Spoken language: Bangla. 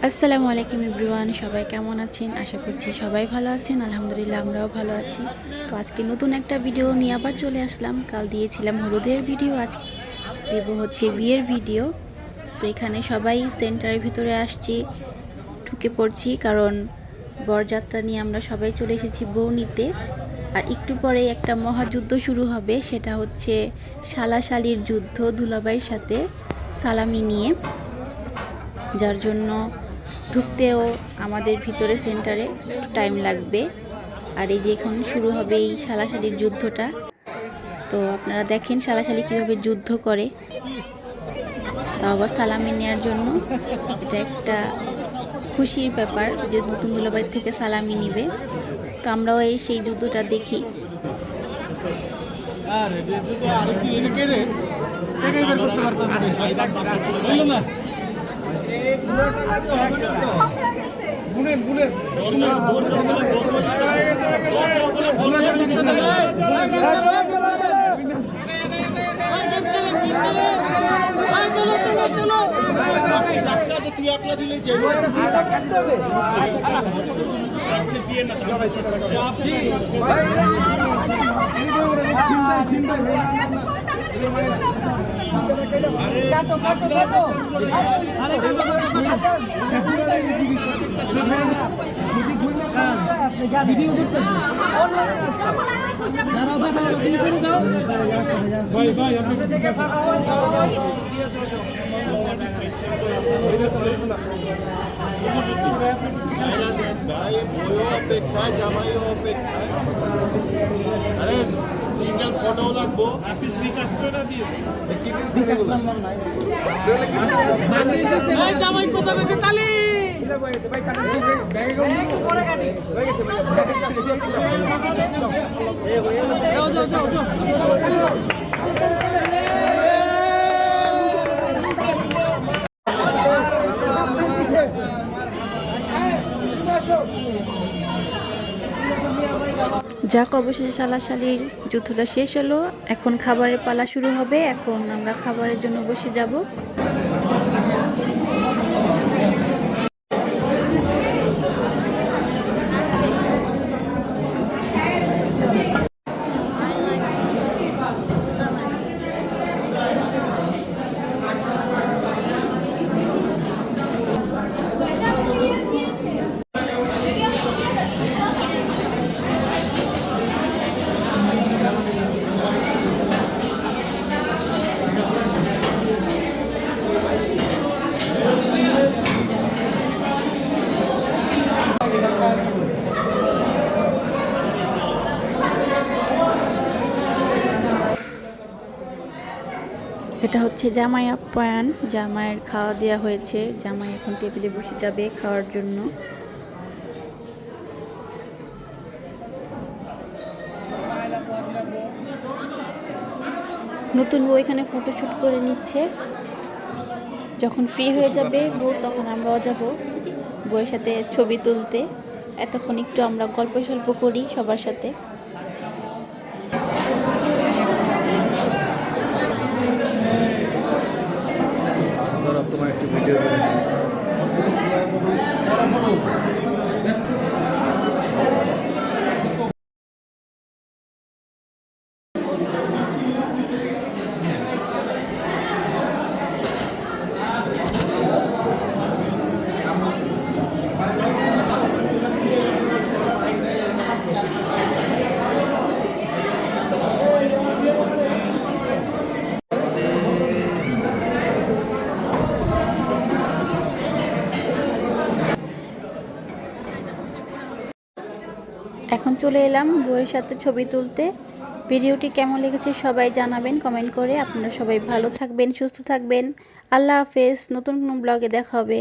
আসসালামু আলাইকুম এভরিওয়ান, সবাই কেমন আছেন? আশা করছি সবাই ভালো আছেন। আলহামদুলিল্লাহ আমরাও ভালো আছি। তো আজকে নতুন একটা ভিডিও নিয়ে আবার চলে আসলাম। কাল দিয়েছিলাম হলুদের ভিডিও, আজ দেব হচ্ছে বিয়ের ভিডিও। তো এখানে সবাই সেন্টারের ভিতরে আসছি, ঢুকে পড়ছি, কারণ বরযাত্রা নিয়ে আমরা সবাই চলে এসেছি বউ নিতে। আর একটু পরেই একটা মহাযুদ্ধ শুরু হবে, সেটা হচ্ছে শালাশালির যুদ্ধ দুলাভাইয়ের সাথে সালামি নিয়ে, যার জন্য ঢুকতেও আমাদের ভিতরে সেন্টারে টাইম লাগবে। আর এই যে এখন শুরু হবে এই শালাশালির যুদ্ধটা। তো আপনারা দেখেন শালাশালি কীভাবে যুদ্ধ করে, তাও আবার সালামি নেওয়ার জন্য। এটা একটা খুশির ব্যাপার যে নতুন দুলাভাই থেকে সালামি নিবে। তো আমরাও এই সেই যুদ্ধটা দেখি। সিঙ্গেল ফটো লাগবো, বিকাশ করে না দিয়ে বিকাশ নাম্বার নাই ভাই, জামাই কোথা থেকে তালি যাও যাও যাও যাও। যাক, অবশেষে শালাশালির যুদ্ধটা শেষ হলো। এখন খাবারের পালা শুরু হবে। এখন আমরা খাবারের জন্য বসে যাব। এটা হচ্ছে জামাই আপ্যায়ন, জামাইয়ের খাওয়া দেওয়া হয়েছে। জামাই এখন টেবিলে বসে যাবে খাওয়ার জন্য। নতুন বউ এখানে ফটোশ্যুট করে নিচ্ছে। যখন ফ্রি হয়ে যাবে বউ, তখন আমরাও যাব বউয়ের সাথে ছবি তুলতে। এতক্ষণ একটু আমরা গল্প সল্প করি সবার সাথে। তোমার একটু ভিডিও এখন চলে এলাম বউয়ের সাথে ছবি তুলতে। ভিডিওটি কেমন লেগেছে সবাই জানাবেন কমেন্ট করে। আপনারা সবাই ভালো থাকবেন, সুস্থ থাকবেন। আল্লাহ হাফেজ। নতুন কোনো ব্লগে দেখা হবে।